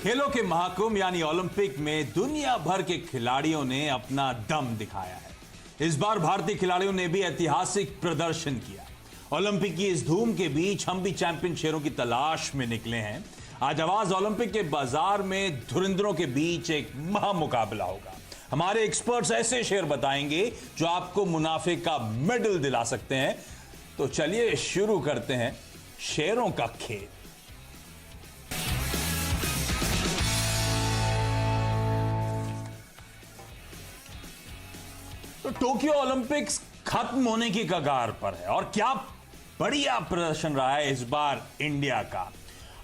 खेलों के महाकुंभ यानी ओलंपिक में दुनिया भर के खिलाड़ियों ने अपना दम दिखाया है। इस बार भारतीय खिलाड़ियों ने भी ऐतिहासिक प्रदर्शन किया। ओलंपिक की इस धूम के बीच हम भी चैंपियन शेरों की तलाश में निकले हैं। आज आवाज ओलंपिक के बाजार में धुरंधरों के बीच एक महामुकाबला होगा। हमारे एक्सपर्ट्स ऐसे शेर बताएंगे जो आपको मुनाफे का मेडल दिला सकते हैं। तो चलिए शुरू करते हैं शेरों का खेल। तो टोक्यो ओलंपिक्स खत्म होने की कगार पर है और क्या बढ़िया प्रदर्शन रहा है इस बार इंडिया का।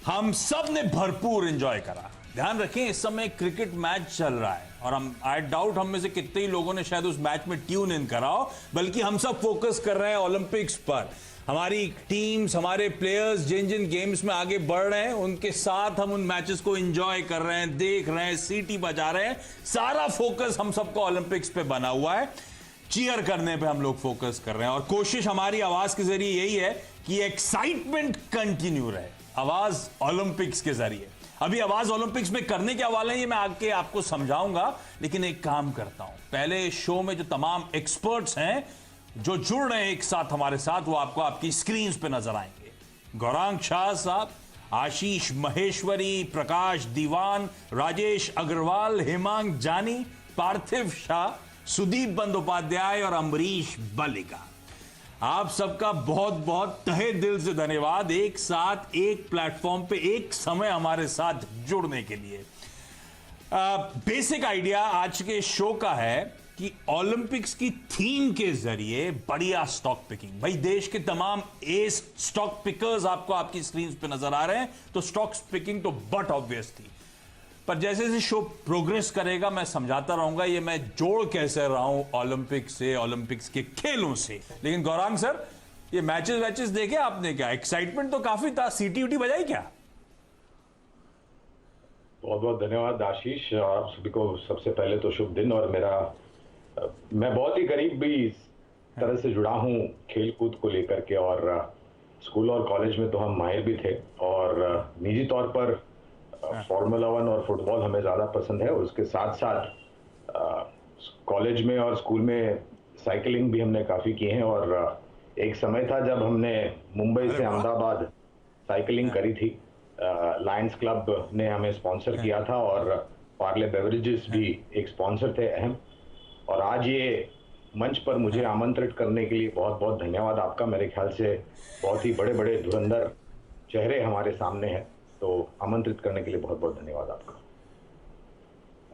हम सब ने भरपूर एंजॉय करा। ध्यान रखें, इस समय क्रिकेट मैच चल रहा है और आई डाउट हम में से कितने ही लोगों ने शायद उस मैच में ट्यून इन करा हो, बल्कि हम सब फोकस कर रहे हैं ओलंपिक्स पर। हमारी टीम्स, हमारे प्लेयर्स जिन जिन गेम्स में आगे बढ़ रहे हैं उनके साथ हम उन मैचेस को एंजॉय कर रहे हैं, देख रहे हैं, सीटी बजा रहे हैं। सारा फोकस हम सबको ओलंपिक्स पे बना हुआ है। चीयर करने पे हम लोग फोकस कर रहे हैं और कोशिश हमारी आवाज के जरिए यही है कि एक्साइटमेंट कंटिन्यू रहे आवाज ओलंपिक्स के जरिए। अभी आवाज ओलंपिक्स में करने के हवाले हैं ये मैं आगे आपको समझाऊंगा, लेकिन एक काम करता हूं। पहले शो में जो तमाम एक्सपर्ट्स हैं जो जुड़ रहे हैं एक साथ हमारे साथ, वो आपको आपकी स्क्रीन पे नजर आएंगे। गौरांग शाह साहब, आशीष महेश्वरी, प्रकाश दीवान, राजेश अग्रवाल, हेमांग जानी, पार्थिव शाह, सुदीप बंदोपाध्याय और अम्बरीश बलिका। आप सबका बहुत बहुत तहे दिल से धन्यवाद एक साथ एक प्लेटफॉर्म पे एक समय हमारे साथ जुड़ने के लिए। बेसिक आइडिया आज के शो का है कि ओलंपिक्स की थीम के जरिए बढ़िया स्टॉक पिकिंग। भाई देश के तमाम एस स्टॉक पिकर्स आपको आपकी स्क्रीन पे नजर आ रहे हैं, तो स्टॉक पिकिंग तो बट ऑब्वियस थी। पर जैसे जैसे शो प्रोग्रेस करेगा मैं समझाता रहूंगा ये मैं जोड़ कैसे रहा हूं ओलंपिक से, ओलंपिक्स के खेलों से। लेकिन गौरांग सर, ये मैचेस वैचेस देखे आपने? क्या एक्साइटमेंट तो काफी था, सीटी उटी बजाई क्या? बहुत बहुत धन्यवाद आशीष। आप सभी को सबसे पहले तो शुभ दिन। और मैं बहुत ही करीब भी इस तरह से जुड़ा हूं खेल कूद को लेकर के, और स्कूल और कॉलेज में तो हम माहिर भी थे, और निजी तौर पर फॉर्मूला 1 और फुटबॉल हमें ज़्यादा पसंद है। और उसके साथ साथ कॉलेज में और स्कूल में साइकिलिंग भी हमने काफ़ी की है। और एक समय था जब हमने मुंबई से अहमदाबाद साइकिलिंग करी थी। लायंस क्लब ने हमें स्पॉन्सर किया था और पार्ले बेवरेजेस भी एक स्पॉन्सर थे अहम। और आज ये मंच पर मुझे आमंत्रित करने के लिए बहुत बहुत धन्यवाद आपका। मेरे ख्याल से बहुत ही बड़े बड़े धुरंधर चेहरे हमारे सामने हैं, तो आमंत्रित करने के लिए बहुत बहुत धन्यवाद आपका।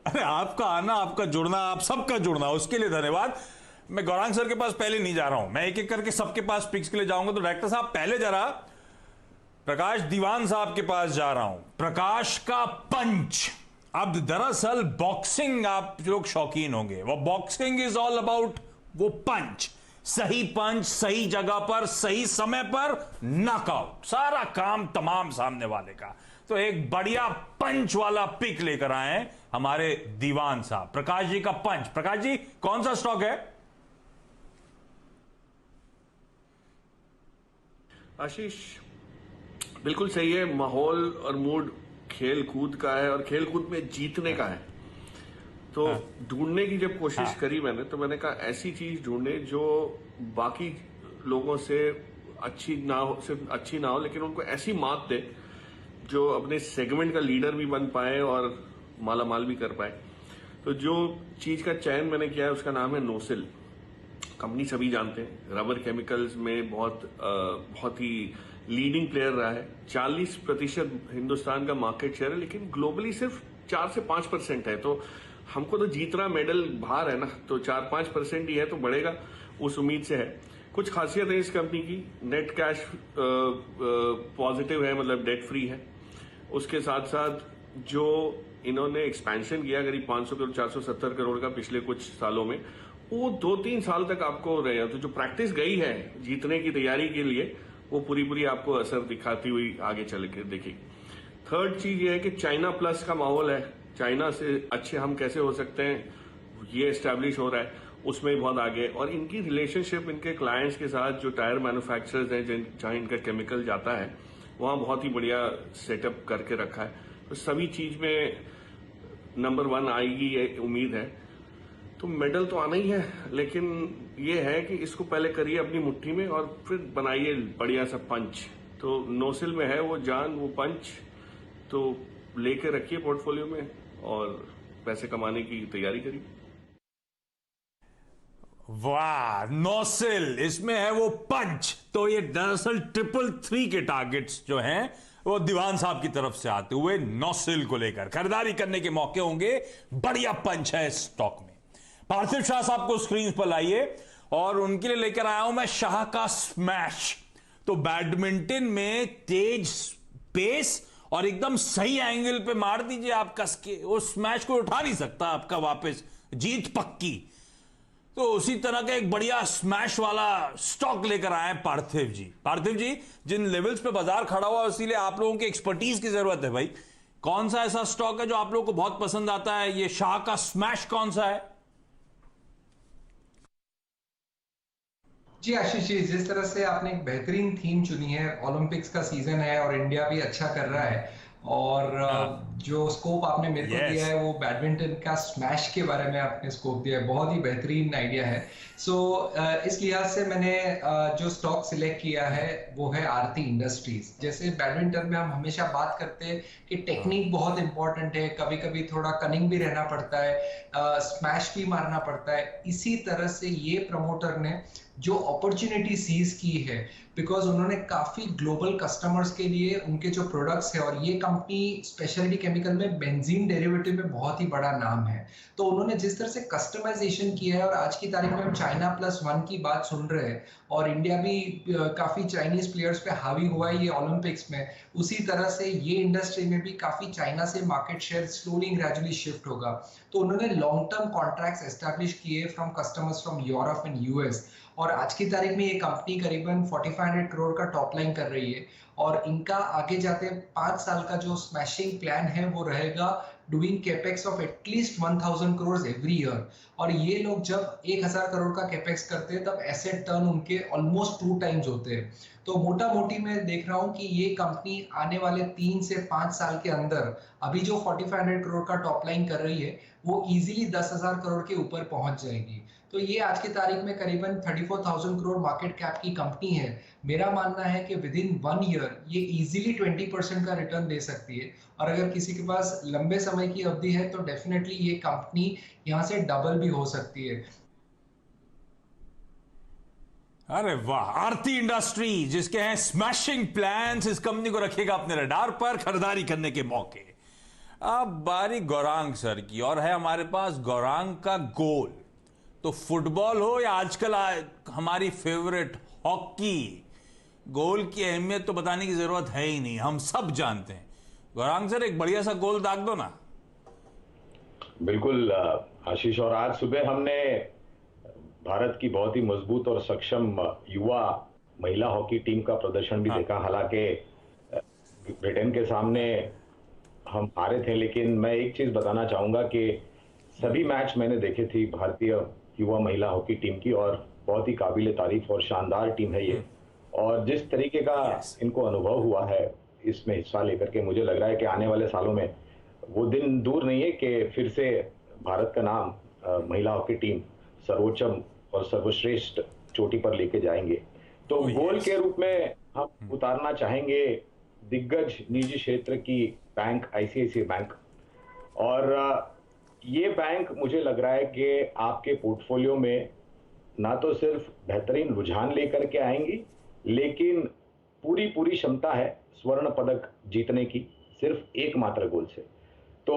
अरे आपका आना, आपका जुड़ना, आप सबका जुड़ना, उसके लिए धन्यवाद। मैं गौरांग सर के पास पहले नहीं जा रहा हूं, मैं एक एक करके सबके पास पिक्स के लिए जाऊंगा। तो डायरेक्टर साहब पहले जरा प्रकाश दीवान साहब के पास जा रहा हूं। प्रकाश का पंच। अब दरअसल बॉक्सिंग आप लोग शौकीन होंगे, वो बॉक्सिंग इज ऑल अबाउट वो पंच, सही पंच सही जगह पर सही समय पर नॉकआउट, सारा काम तमाम सामने वाले का। तो एक बढ़िया पंच वाला पिक लेकर आए हैं हमारे दीवान साहब। प्रकाश जी का पंच। प्रकाश जी, कौन सा स्टॉक है? आशीष बिल्कुल सही है। माहौल और मूड खेल कूद का है और खेल कूद में जीतने का है। तो ढूंढने की जब कोशिश करी मैंने, तो मैंने कहा ऐसी चीज ढूंढे जो बाकी लोगों से अच्छी ना हो, सिर्फ अच्छी ना हो, लेकिन उनको ऐसी मात दे जो अपने सेगमेंट का लीडर भी बन पाए और माला माल भी कर पाए। तो जो चीज का चयन मैंने किया है उसका नाम है नोसिल। कंपनी सभी जानते हैं, रबर केमिकल्स में बहुत ही लीडिंग प्लेयर रहा है। 40% हिंदुस्तान का मार्केट शेयर है, लेकिन ग्लोबली सिर्फ 4 से 5% है। तो हमको तो जीतना मेडल बाहर है ना, तो 4-5% ही है तो बढ़ेगा, उस उम्मीद से है। कुछ खासियत है इस कंपनी की, नेट कैश पॉजिटिव है, मतलब डेट फ्री है। उसके साथ साथ जो इन्होंने एक्सपेंशन किया करीब 500 करोड़ 470 करोड़ का पिछले कुछ सालों में, वो 2-3 साल तक आपको रहे। तो जो प्रैक्टिस गई है जीतने की तैयारी के लिए, वो पूरी आपको असर दिखाती हुई आगे चल के देखिए। थर्ड चीज ये है कि चाइना प्लस का माहौल है। चाइना से अच्छे हम कैसे हो सकते हैं, ये एस्टेब्लिश हो रहा है, उसमें बहुत आगे। और इनकी रिलेशनशिप इनके क्लाइंट्स के साथ, जो टायर मैन्युफैक्चरर्स हैं जहाँ इनका केमिकल जाता है, वहाँ बहुत ही बढ़िया सेटअप करके रखा है। तो सभी चीज में नंबर 1 आएगी ये उम्मीद है। तो मेडल तो आना ही है, लेकिन ये है कि इसको पहले करिए अपनी मुट्ठी में और फिर बनाइए बढ़िया सा पंच। तो नोसिल में है वो जान, वो पंच, तो लेके रखिए पोर्टफोलियो में और पैसे कमाने की तैयारी करिए। वाह, नोसिल, इसमें है वो पंच। तो ये दरअसल 333 के टारगेट्स जो हैं वो दीवान साहब की तरफ से आते हुए नोसिल को लेकर खरीदारी करने के मौके होंगे। बढ़िया पंच है स्टॉक में। पार्थिव शाह साहब को स्क्रीन पर लाइए और उनके लिए लेकर आया हूं मैं शाह का स्मैश। तो बैडमिंटन में तेज पेस और एकदम सही एंगल पे मार दीजिए आप कस के, उस स्मैश को उठा नहीं सकता आपका वापस, जीत पक्की। तो उसी तरह का एक बढ़िया स्मैश वाला स्टॉक लेकर आए हैं पार्थिव जी। पार्थिव जी, जिन लेवल्स पे बाजार खड़ा हुआ इसीलिए आप लोगों की एक्सपर्टीज की जरूरत है भाई। कौन सा ऐसा स्टॉक है जो आप लोगों को बहुत पसंद आता है? ये शाह का स्मैश कौन सा है? जी आशीष जी, जिस तरह से आपने एक बेहतरीन थीम चुनी है, ओलंपिक्स का सीजन है और इंडिया भी अच्छा कर रहा है, और जो स्कोप आपने मेरे को दिया है वो बैडमिंटन का स्मैश के बारे में आपने स्कोप दिया है, बहुत ही बेहतरीन आइडिया है। सो इस लिहाज से मैंने जो स्टॉक सिलेक्ट किया है वो है आरती इंडस्ट्रीज। जैसे बैडमिंटन में हम हमेशा बात करते हैं कि टेक्निक बहुत इंपॉर्टेंट है, कभी कभी थोड़ा कनिंग भी रहना पड़ता है, स्मैश भी मारना पड़ता है। इसी तरह से ये प्रमोटर ने जो अपॉर्चुनिटी सीज की है, बिकॉज उन्होंने काफी ग्लोबल कस्टमर्स के लिए उनके जो प्रोडक्ट्स है, और ये कंपनी स्पेशलिटी केमिकल में बेंजीन डेरिवेटिव में बहुत ही बड़ा नाम है, तो उन्होंने जिस तरह से कस्टमाइजेशन किया है, और आज की तारीख में हम China+1 की बात सुन रहे हैं और इंडिया भी काफी चाइनीज प्लेयर्स पे हावी हुआ है ये ओलंपिक्स में, उसी तरह से ये इंडस्ट्री में भी काफी चाइना से market share slowly gradually shift होगा। तो उन्होंने लॉन्ग टर्म कॉन्ट्रैक्ट्स एस्टैब्लिश किए from customers from Europe and US, और आज की तारीख में ये कंपनी करीबन 4500 करोड़ का टॉप लाइन कर रही है, और इनका आगे जाते 5 साल का जो स्मैशिंग प्लान है वो रहेगा doing capex of at least 1000 crore every year. और ये लोग जब 1000 करोड़ का कैपेक्स करते हैं तब एसेट टर्न उनके ऑलमोस्ट 2 टाइम्स होते हैं। तो मोटा मोटी मैं देख रहा हूं कि ये कंपनी आने वाले 3 से 5 साल के अंदर अभी जो 4500 करोड़ का टॉप लाइन कर रही है वो इजीली 10,000 करोड़ के ऊपर पहुंच जाएगी। तो ये आज की तारीख में करीबन 34,000 करोड़ मार्केट कैप की कंपनी है। मेरा मानना है कि विद इन 1 ईयर ये इजीली 20% का रिटर्न दे सकती है, और अगर किसी के पास लंबे समय की अवधि है तो डेफिनेटली ये कंपनी यहां से डबल भी हो सकती है। अरे वाह, आरती इंडस्ट्री जिसके हैं स्मैशिंग प्लान्स, इस कंपनी को रखेगा अपने रडार पर खरीदारी करने के मौके। अब बारी गौरांग सर की, और है हमारे पास गौरांग का गोल। तो फुटबॉल हो या आजकल हमारी फेवरेट हॉकी, गोल की अहमियत तो बताने की जरूरत है ही नहीं, हम सब जानते हैं। गौरांग सर, एक बढ़िया सा गोल दाग दो ना। बिल्कुल आशीष, और आज सुबह हमने भारत की बहुत ही मजबूत और सक्षम युवा महिला हॉकी टीम का प्रदर्शन भी देखा। हालांकि ब्रिटेन के सामने हम हारे थे, लेकिन मैं एक चीज बताना चाहूंगा कि सभी मैच मैंने देखे थे भारतीय युवा महिला हॉकी टीम की, और बहुत ही काबिल तारीफ और शानदार टीम है ये। और जिस तरीके का इनको अनुभव हुआ है इसमें हिस्सा लेकर के, मुझे लग रहा है कि आने वाले सालों में वो दिन दूर नहीं है कि फिर से भारत का नाम महिला हॉकी टीम सर्वोच्चम और सर्वश्रेष्ठ चोटी पर लेके जाएंगे। तो गोल के रूप में हम उतारना चाहेंगे दिग्गज निजी क्षेत्र की बैंक आईसीआईसीआई बैंक, और ये बैंक मुझे लग रहा है कि आपके पोर्टफोलियो में ना तो सिर्फ बेहतरीन रुझान लेकर के आएंगी, लेकिन पूरी क्षमता है स्वर्ण पदक जीतने की, सिर्फ एकमात्र गोल से। तो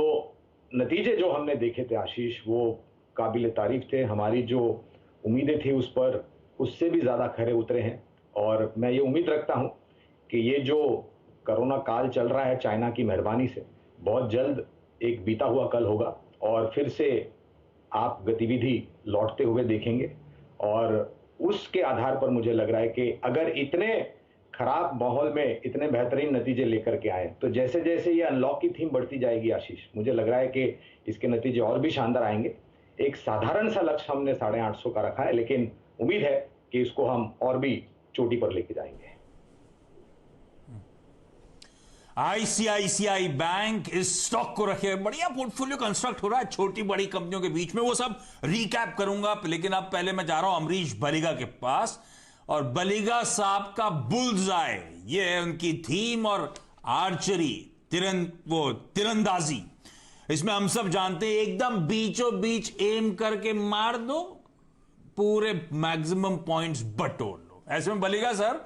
नतीजे जो हमने देखे थे आशीष, वो काबिल तारीफ थे। हमारी जो उम्मीदें थी उस पर उससे भी ज़्यादा खरे उतरे हैं, और मैं ये उम्मीद रखता हूँ कि ये जो कोरोना काल चल रहा है चाइना की मेहरबानी से बहुत जल्द एक बीता हुआ कल होगा, और फिर से आप गतिविधि लौटते हुए देखेंगे। और उसके आधार पर मुझे लग रहा है कि अगर इतने खराब माहौल में इतने बेहतरीन नतीजे लेकर के आए, तो जैसे जैसे ये अनलॉक की थीम बढ़ती जाएगी आशीष, मुझे लग रहा है कि इसके नतीजे और भी शानदार आएंगे। एक साधारण सा लक्ष्य हमने 850 का रखा है, लेकिन उम्मीद है कि इसको हम और भी चोटी पर लेके जाएंगे। आईसीआईसीआई बैंक इस स्टॉक को रखे, बढ़िया पोर्टफोलियो कंस्ट्रक्ट हो रहा है छोटी बड़ी कंपनियों के बीच में, वो सब रिकैप करूंगा, लेकिन अब पहले मैं जा रहा हूं अमरीश बलिगा के पास। और बलिगा साहब का बुल्स आए, ये है उनकी थीम, और आर्चरी तिरंदाजी, इसमें हम सब जानते हैं एकदम बीचों बीच एम करके मार दो, पूरे मैक्सिमम पॉइंट्स बटोर लो। ऐसे में बलिगा सर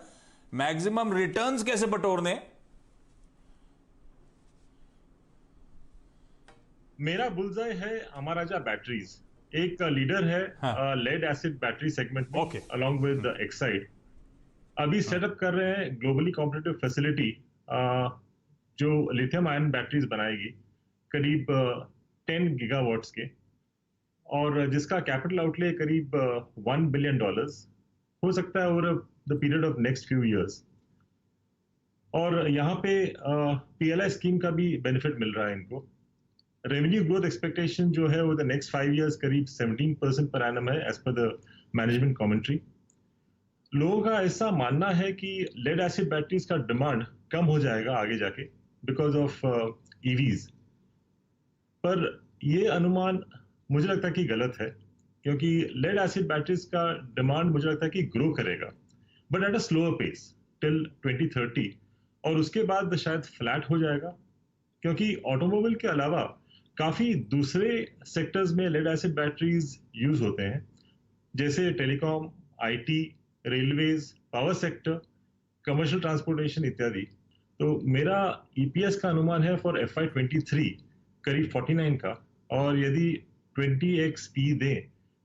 मैक्सिमम रिटर्न्स कैसे बटोरने? मेरा बुलजाई है अमराजा बैटरीज, एक लीडर है लेड एसिड बैटरी सेगमेंट में, Okay. Along with Exide. अभी सेटअप कर रहे हैं ग्लोबली कॉम्पिटिटिव फैसिलिटी जो लिथियम आयन बैटरीज बनाएगी, करीब 10 गीगावाट्स के, और जिसका कैपिटल आउटले करीब $1 बिलियन हो सकता है over the period of next few years. और यहाँ पे पीएलआई स्कीम का भी बेनिफिट मिल रहा है इनको। रेवेन्यू ग्रोथ एक्सपेक्टेशन जो है वो द नेक्स्ट 5 इयर्स करीब 17% पर एनम है as per the management commentary. लोगों का ऐसा मानना है कि लेड एसिड बैटरीज का डिमांड कम हो जाएगा आगे जाके बिकॉज ऑफ ईवीज, पर ये अनुमान मुझे लगता है कि गलत है, क्योंकि लेड एसिड बैटरीज का डिमांड मुझे लगता है कि ग्रो करेगा, but at a slower pace till 2030, और उसके बाद शायद फ्लैट हो जाएगा, क्योंकि ऑटोमोबाइल के अलावा काफी दूसरे सेक्टर्स में लेड एसिड बैटरीज यूज होते हैं, जैसे telecom, IT, railways, power sector, commercial transportation इत्यादि। तो मेरा ईपीएस का अनुमान है फॉर FY23 करीब 49 का, और यदि 20x पी दें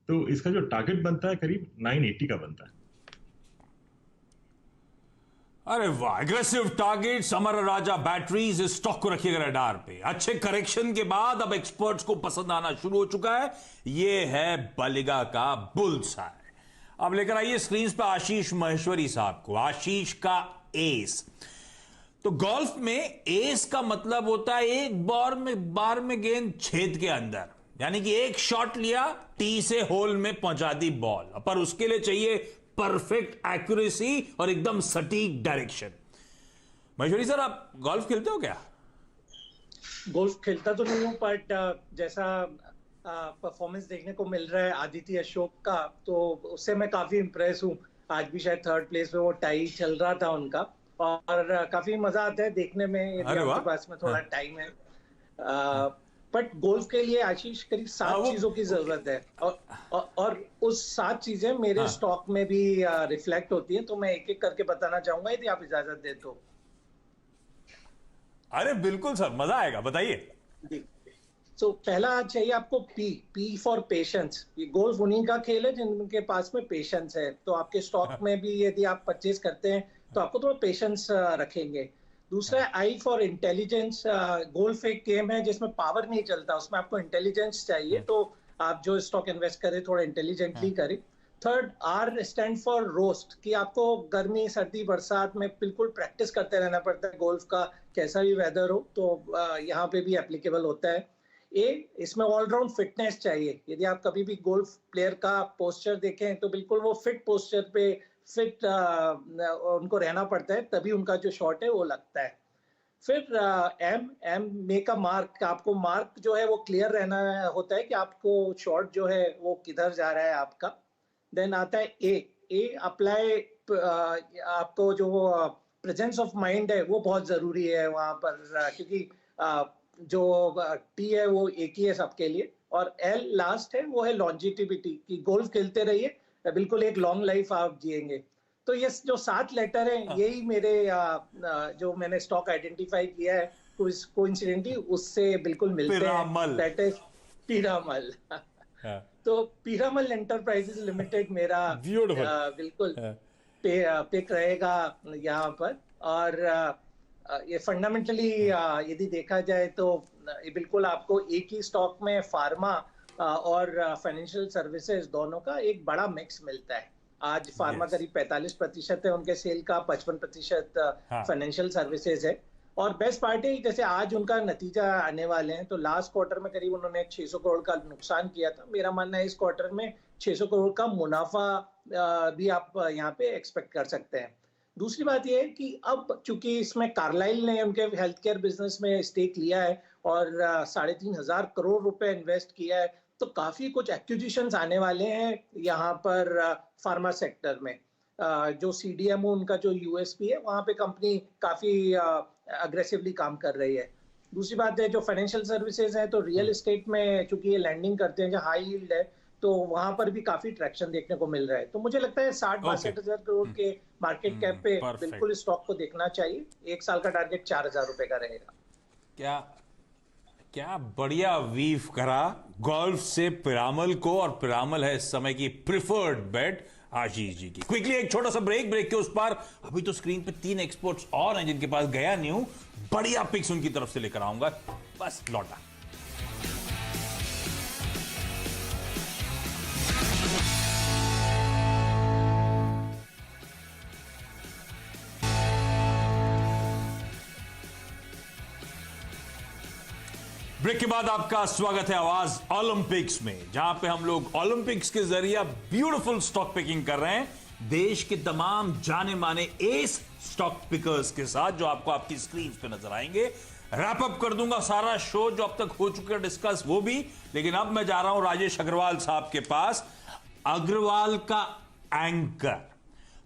तो इसका जो टारगेट बनता है करीब 980 का बनता है। अरे वाह, एग्रेसिव टारगेट्स, अमर राजा बैटरीज, इस स्टॉक को रखिएगा रडार पे। अच्छे करेक्शन के बाद अब एक्सपर्ट्स को पसंद आना शुरू हो चुका है। ये है बलिगा का बुल्सआई। अब लेकर आइए स्क्रीन पे आशीष महेश्वरी साहब को। आशीष का एस, तो गोल्फ में एस का मतलब होता है एक बार में गेंद छेद के अंदर, यानी कि एक शॉट लिया, टी से होल में पहुंचा दी बॉल, पर उसके लिए चाहिए परफेक्ट एक्यूरेसी और एकदम सटीक डायरेक्शन। महेश्वरी सर, आप गोल्फ खेलते हो क्या? गोल्फ खेलता तो नहीं हूँ, बट जैसा परफॉर्मेंस देखने को मिल रहा है आदित्य अशोक का, तो उससे मैं काफी इंप्रेस हूँ। आज भी शायद 3rd प्लेस पे वो टाई चल रहा था उनका, और काफी मजा आता है देखने में यदि आपके पास में थोड़ा टाइम है। बट गोल्फ के लिए आशीष करीब 7 चीजों की जरूरत है, और उस 7 चीजें मेरे स्टॉक में भी रिफ्लेक्ट होती हैं, तो मैं एक एक करके बताना चाहूंगा यदि आप इजाजत दे तो। अरे बिल्कुल सर, मजा आएगा, बताइए। तो पहला चाहिए आपको पी फॉर पेशेंस। ये गोल्फ उन्हीं का खेल है जिनके पास में पेशेंस है, तो आपके स्टॉक में भी यदि आप परचेज करते हैं तो आपको थोड़ा पेशेंस रखेंगे। दूसरा है आई फॉर इंटेलिजेंस। गोल्फ एक गेम है जिसमें पावर नहीं चलता, उसमें आपको इंटेलिजेंस चाहिए, तो आप जो स्टॉक इन्वेस्ट करें थोड़ा इंटेलिजेंटली करें। Third, R stand for roast, कि आपको गर्मी सर्दी बरसात में बिल्कुल प्रैक्टिस करते रहना पड़ता है गोल्फ का, कैसा भी वेदर हो, तो यहाँ पे भी एप्लीकेबल होता है। ए, इसमें ऑलराउंड फिटनेस चाहिए। यदि आप कभी भी गोल्फ प्लेयर का पोस्चर देखें तो बिल्कुल वो फिट पोस्चर पे फिट उनको रहना पड़ता है, तभी उनका जो शॉट है वो लगता है। फिर एम मेक अ मार्क, आपको मार्क जो है वो क्लियर रहना होता है कि आपको शॉट जो है वो किधर जा रहा है आपका। देन आता है ए अप्लाई, आपको जो प्रेजेंस ऑफ माइंड है वो बहुत जरूरी है वहां पर, क्योंकि जो टी है वो एक ही है सबके लिए। और एल लास्ट है, वो है लॉन्जिटिविटी, कि गोल्फ खेलते रहिए, बिल्कुल एक लॉन्ग लाइफ आप जिएंगे। तो ये जो 7 लेटर हैं, यही मेरे जो मैंने स्टॉक आइडेंटिफाई किया है कोइंसिडेंटली उससे बिल्कुल मिलते हैं। That is Piramal. तो पीरामल एंटरप्राइजेस लिमिटेड मेरा बिल्कुल पिक रहेगा यहाँ पर। और ये फंडामेंटली यदि देखा जाए तो ये बिल्कुल आपको एक ही स्टॉक में फार्मा और फाइनेंशियल सर्विसेज दोनों का एक बड़ा मिक्स मिलता है। आज फार्मा करीब 45% है उनके सेल का, 55% फाइनेंशियल सर्विसेज है। और बेस्ट पार्ट है, जैसे आज उनका नतीजा आने वाले हैं, तो लास्ट क्वार्टर में करीब उन्होंने 600 करोड़ का नुकसान किया था। मेरा मानना है इस क्वार्टर में 600 करोड़ का मुनाफा भी आप यहाँ पे एक्सपेक्ट कर सकते हैं। दूसरी बात ये है कि अब चूंकि इसमें कार्लाइल ने उनके हेल्थ केयर बिजनेस में स्टेक लिया है और 3,500 करोड़ रुपए इन्वेस्ट किया है, तो काफी कुछ एक्विजिशंस आने वाले हैं यहाँ पर फार्मा सेक्टर में। जो सीडीएमओ उनका जो यूएसपी है, वहाँ पे कंपनी काफी अग्रेसिवली काम कर रही है। दूसरी बात है जो फाइनेंशियल सर्विसेज है, तो रियल एस्टेट में चूंकि ये लैंडिंग करते हैं जो हाई यील्ड है, तो वहां पर भी काफी ट्रैक्शन देखने को मिल रहा है। तो मुझे लगता है 60-62 हजार करोड़ के मार्केट कैप पे बिल्कुल स्टॉक को देखना चाहिए। 1 साल का टारगेट 4,000 रुपए का रहेगा। क्या क्या बढ़िया वीव करा गोल्फ से पिरामल को, और पिरामल है इस समय की प्रिफर्ड बेट आशीष जी की। क्विकली एक छोटा सा ब्रेक के उस पार अभी तो स्क्रीन पे 3 एक्सपर्ट्स और हैं जिनके पास गया नहीं हूं, बढ़िया पिक्स उनकी तरफ से लेकर आऊंगा। बस लौटा। ब्रेक के बाद आपका स्वागत है आवाज ओलंपिक्स में, जहां पे हम लोग ओलंपिक्स के जरिए ब्यूटीफुल स्टॉक पिकिंग कर रहे हैं देश के तमाम जाने माने एस स्टॉक पिकर्स के साथ, जो आपको आपकी स्क्रीन पे नजर आएंगे। रैप अप कर दूंगा सारा शो जो अब तक हो चुका है डिस्कस, वो भी, लेकिन अब मैं जा रहा हूं राजेश अग्रवाल साहब के पास। अग्रवाल का एंकर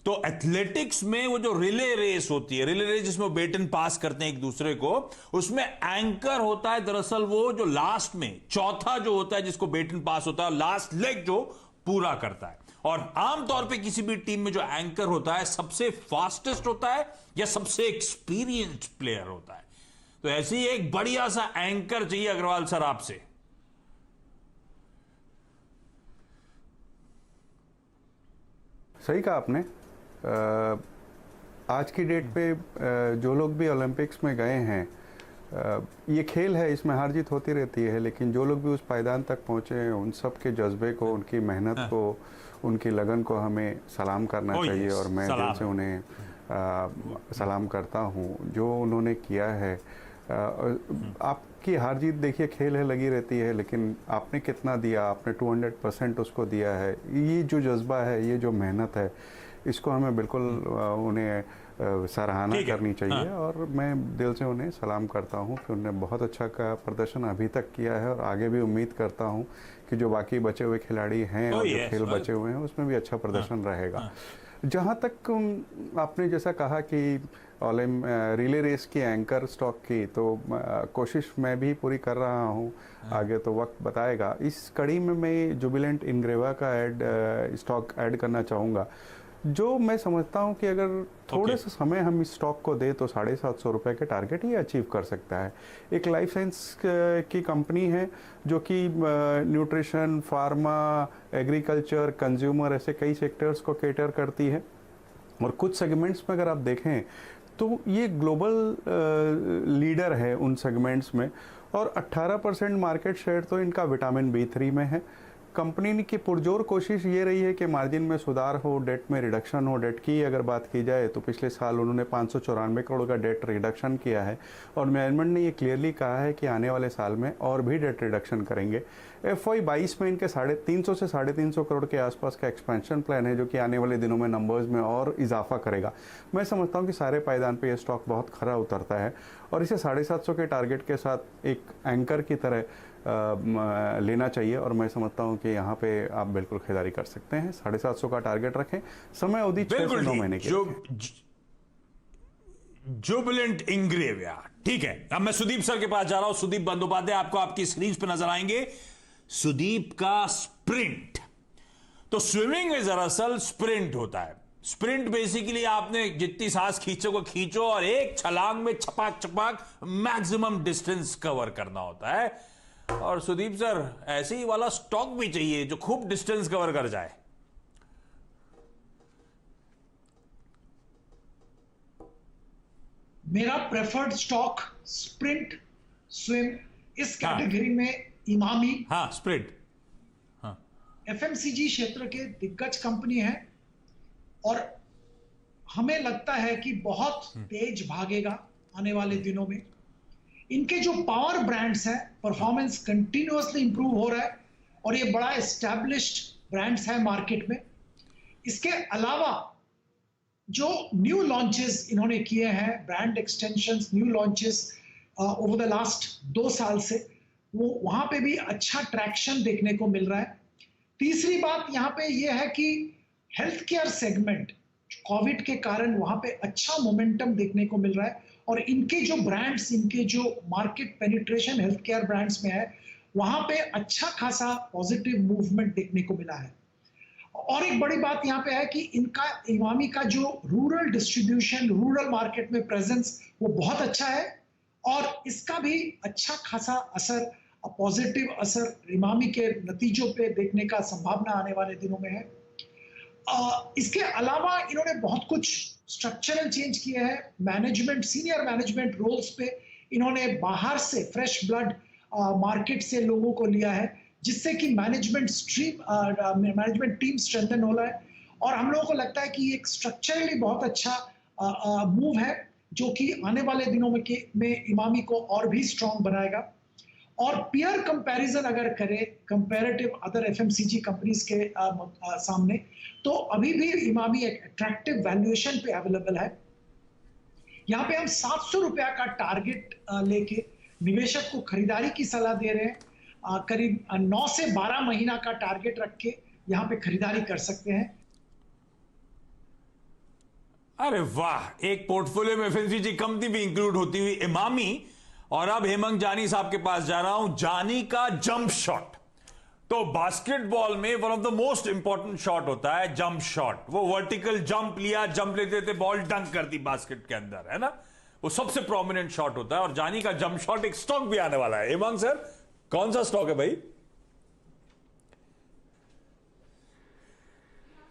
तो एथलेटिक्स में वो जो रिले रेस होती है, रिले रेस जिसमें बेटन पास करते हैं एक दूसरे को, उसमें एंकर होता है दरअसल वो जो लास्ट में चौथा जो होता है जिसको बेटन पास होता है, लास्ट लेग जो पूरा करता है। और आमतौर पे किसी भी टीम में जो एंकर होता है सबसे फास्टेस्ट होता है या सबसे एक्सपीरियंस्ड प्लेयर होता है। तो ऐसे ही एक बढ़िया सा एंकर चाहिए अग्रवाल सर आपसे। सही कहा आपने। आज की डेट पे जो लोग भी ओलंपिक्स में गए हैं, ये खेल है, इसमें हार जीत होती रहती है, लेकिन जो लोग भी उस पायदान तक पहुंचे हैं, उन सब के जज्बे को, उनकी मेहनत को, उनकी लगन को हमें सलाम करना चाहिए। और मैं दिल से उन्हें सलाम करता हूं जो उन्होंने किया है। आपकी हार जीत देखिए खेल है, लगी रहती है, लेकिन आपने कितना दिया, आपने 200% उसको दिया है। ये जो जज्बा है, ये जो मेहनत है, इसको हमें बिल्कुल उन्हें सराहना करनी चाहिए। और मैं दिल से उन्हें सलाम करता हूं कि उन्होंने बहुत अच्छा का प्रदर्शन अभी तक किया है, और आगे भी उम्मीद करता हूं कि जो बाकी बचे हुए खिलाड़ी हैं और जो खेल बचे हुए हैं उसमें भी अच्छा प्रदर्शन रहेगा। जहाँ तक आपने जैसा कहा कि रिले रेस की एंकर स्टॉक की, तो कोशिश मैं भी पूरी कर रहा हूँ, आगे तो वक्त बताएगा। इस कड़ी में मैं जुबिलेंट इनग्रेवा का स्टॉक ऐड करना चाहूँगा, जो मैं समझता हूं कि अगर थोड़े से समय हम इस स्टॉक को दे तो 750 रुपए के टारगेट ये अचीव कर सकता है। एक लाइफ साइंस की कंपनी है जो कि न्यूट्रिशन, फार्मा, एग्रीकल्चर, कंज्यूमर, ऐसे कई सेक्टर्स को केटर करती है। और कुछ सेगमेंट्स में अगर आप देखें तो ये ग्लोबल लीडर है उन सेगमेंट्स में, और 18% मार्केट शेयर तो इनका विटामिन B3 में है। कंपनी की पुरजोर कोशिश ये रही है कि मार्जिन में सुधार हो, डेट में रिडक्शन हो। डेट की अगर बात की जाए तो पिछले साल उन्होंने 594 करोड़ का डेट रिडक्शन किया है, और मैनेजमेंट ने ये क्लियरली कहा है कि आने वाले साल में और भी डेट रिडक्शन करेंगे। FY22 में इनके 350 से 350 करोड़ के आसपास का एक्सपेंशन प्लान है, जो कि आने वाले दिनों में नंबर्स में और इजाफा करेगा। मैं समझता हूँ कि सारे पायदान पे ये स्टॉक बहुत खरा उतरता है, और इसे 750 के टारगेट के साथ एक एंकर की तरह लेना चाहिए। और मैं समझता हूं कि यहाँ पे आप बिल्कुल खरीदारी कर सकते हैं। 750 का टारगेट रखें, समय अवधि 6 से 9 महीने की। जुबिलेंट इंग्रेविया, ठीक है। अब मैं सुदीप सर के पास जा रहा हूं। सुदीप बंदोपाध्याय आपको आपकी स्क्रीन पे नजर आएंगे। सुदीप का स्प्रिंट, तो स्विमिंग में दरअसल स्प्रिंट होता है। स्प्रिंट बेसिकली आपने जितनी सांस खींचो और एक छलांग में छपाक छपाक मैक्सिमम डिस्टेंस कवर करना होता है। और सुदीप सर, ऐसे ही वाला स्टॉक भी चाहिए जो खूब डिस्टेंस कवर कर जाए। मेरा प्रेफर्ड स्टॉक स्प्रिंट स्विम, इस कैटेगरी में इमामी, स्प्रिंट FMCG क्षेत्र के दिग्गज कंपनी है, और हमें लगता है कि बहुत तेज भागेगा आने वाले दिनों में। इनके जो पावर ब्रांड्स हैं, परफॉर्मेंस कंटिन्यूअसली इंप्रूव हो रहा है, और ये बड़ा एस्टैब्लिश्ड ब्रांड्स है मार्केट में। इसके अलावा जो न्यू लॉन्चेस इन्होंने किए हैं, brand extensions, new launches over the last 2 साल से, वो वहां पे भी अच्छा ट्रैक्शन देखने को मिल रहा है। तीसरी बात यहाँ पे ये है कि हेल्थ केयर सेगमेंट कोविड के कारण वहां पे अच्छा मोमेंटम देखने को मिल रहा है, और इनके जो ब्रांड्स, इनके जो market penetration health care brands में है, वहां पे अच्छा खासा पॉजिटिव मूवमेंट देखने को मिला है। और एक बड़ी बात यहाँ पे है कि इनका इमामी का जो रूरल डिस्ट्रीब्यूशन, रूरल मार्केट में प्रेजेंस, वो बहुत अच्छा है, और इसका भी अच्छा खासा असर, पॉजिटिव असर इमामी के नतीजों पे देखने का संभावना आने वाले दिनों में है। इसके अलावा इन्होंने बहुत कुछ स्ट्रक्चरल चेंज किए हैं। मैनेजमेंट, सीनियर मैनेजमेंट रोल्स पे इन्होंने बाहर से फ्रेश ब्लड मार्केट से लोगों को लिया है, जिससे कि मैनेजमेंट टीम स्ट्रेंथन हो रहा है, और हम लोगों को लगता है कि एक स्ट्रक्चरली बहुत अच्छा मूव है, जो कि आने वाले दिनों में इमामी को और भी स्ट्रांग बनाएगा। और पीयर कंपैरिजन अगर करें, कंपैरेटिव अदर एफएमसीजी कंपनीज के सामने, तो अभी भी इमामी एक अट्रैक्टिव वैल्यूएशन पे अवेलेबल है। यहाँ पे हम 700 रुपया का टारगेट लेके निवेशक को खरीदारी की सलाह दे रहे हैं। करीब 9 से 12 महीना का टारगेट रख के यहाँ पे खरीदारी कर सकते हैं। अरे वाह, एक पोर्टफोलियो में एफएमसीजी कंपनी भी इंक्लूड होती हुई इमामी। और अब हेमंत जानी साहब के पास जा रहा हूं। जानी का जंप शॉट, तो बास्केटबॉल में one of the most important shot होता है जंप शॉट। वो वर्टिकल जंप लिया, जंप लेते थे, बॉल डंक कर दी बास्केट के अंदर, है ना, वो सबसे प्रोमिनेंट शॉट होता है। और जानी का जंप शॉट एक स्टॉक भी आने वाला है। हेमंत सर, कौन सा स्टॉक है भाई?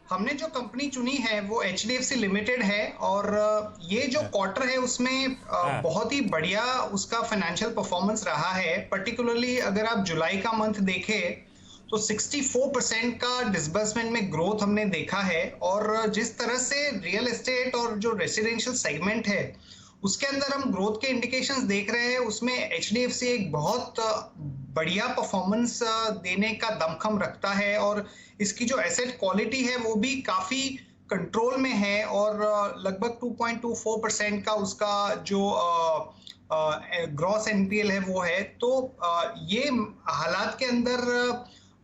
हमने जो कंपनी चुनी है वो HDFC लिमिटेड है, और ये जो क्वार्टर है उसमें बहुत ही बढ़िया उसका फाइनेंशियल परफॉर्मेंस रहा है। पर्टिकुलरली अगर आप जुलाई का मंथ देखें तो 64% का डिसबर्समेंट में ग्रोथ हमने देखा है। और जिस तरह से रियल एस्टेट और जो रेसिडेंशियल सेगमेंट है उसके अंदर हम ग्रोथ के इंडिकेशंस देख रहे हैं, उसमें HDFC एक बहुत बढ़िया परफॉर्मेंस देने का दमखम रखता है, और इसकी जो एसेट क्वालिटी है वो भी काफ़ी कंट्रोल में है, और लगभग 2.24% का उसका जो ग्रॉस NPL है वो है। तो ये हालात के अंदर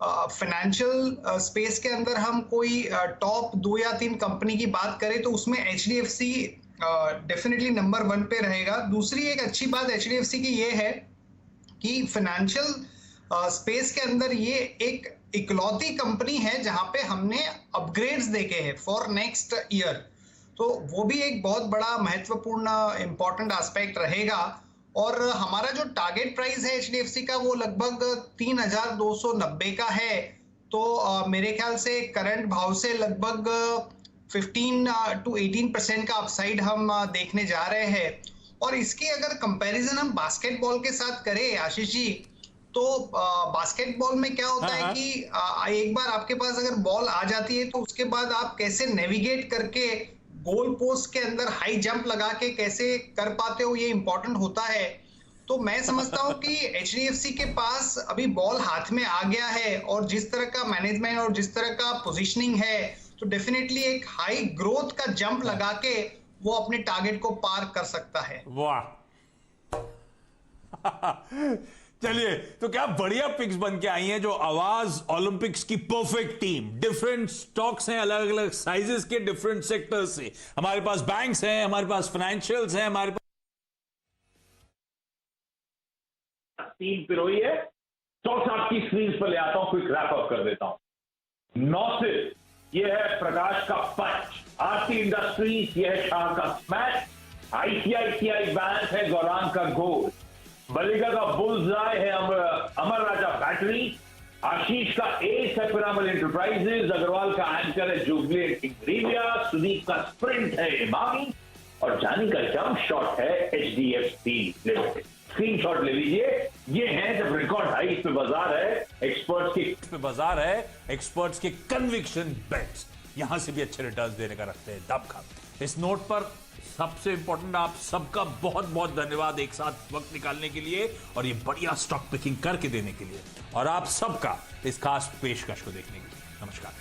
फाइनेंशियल स्पेस के अंदर हम कोई टॉप 2 या 3 कंपनी की बात करें तो उसमें HDFC डेफिनेटली नंबर 1 पे रहेगा। दूसरी एक अच्छी बात HDFC की ये है कि फाइनेंशियल स्पेस के अंदर ये एक इकलौती कंपनी है जहां पे हमने अपग्रेड्स देखे हैं फॉर नेक्स्ट ईयर, तो वो भी एक बहुत बड़ा महत्वपूर्ण इंपॉर्टेंट एस्पेक्ट रहेगा। और हमारा जो टारगेट प्राइस है HDFC का वो लगभग 3,290 का है, तो मेरे ख्याल से करंट भाव से लगभग 15 to 18% का अपसाइड हम देखने जा रहे हैं। और इसकी अगर कंपैरिजन हम बास्केटबॉल के साथ करें आशीष जी, तो बास्केटबॉल में क्या होता है कि एक बार आपके पास अगर बॉल आ जाती है तो उसके बाद आप कैसे नेविगेट करके गोल पोस्ट के अंदर हाई जंप लगा के कैसे कर पाते हो, ये इंपॉर्टेंट होता है। तो मैं समझता हूँ कि HDFC के पास अभी बॉल हाथ में आ गया है, और जिस तरह का मैनेजमेंट और जिस तरह का पोजीशनिंग है, तो डेफिनेटली एक हाई ग्रोथ का जंप लगा के वो अपने टारगेट को पार कर सकता है। वाह चलिए, तो क्या बढ़िया पिक्स बन के आई हैं जो आवाज ओलंपिक्स की परफेक्ट टीम। डिफरेंट स्टॉक्स हैं, अलग अलग साइजेस के, डिफरेंट सेक्टर्स से। हमारे पास बैंक्स हैं, हमारे पास फाइनेंशियल्स हैं, हमारे पास टीम पिरोई है। स्टॉक्स आपकी स्क्रीन पर ले आता हूं, क्विक रैप अप कर देता हूं। नौसिफ, ये है प्रकाश का पंच। आरती इंडस्ट्रीज, ये है शाह का स्मैश। ICICI बैंक है गौरांग का गोल्ड। मलिका का बुल्सआई है अमर राजा बैटरी। आशीष का एस है पिरामल एंटरप्राइजेज। अग्रवाल का एंकर है जुबलेंट इंग्रेविया। सुदीप का स्प्रिंट है इमामी, और जानी का जंप शॉट है HDFC लिमिटेड। स्क्रीनशॉट ले लीजिए। ये है जब रिकॉर्ड हाई पे बाजार है, एक्सपर्ट्स के कन्विक्शन बेट्स यहां से भी अच्छे रिटर्न्स देने का रखते हैं दमखम। इस नोट पर सबसे इंपॉर्टेंट, आप सबका बहुत बहुत धन्यवाद एक साथ वक्त निकालने के लिए और ये बढ़िया स्टॉक पिकिंग करके देने के लिए, और आप सबका इस खास पेशकश को देखने के लिए नमस्कार।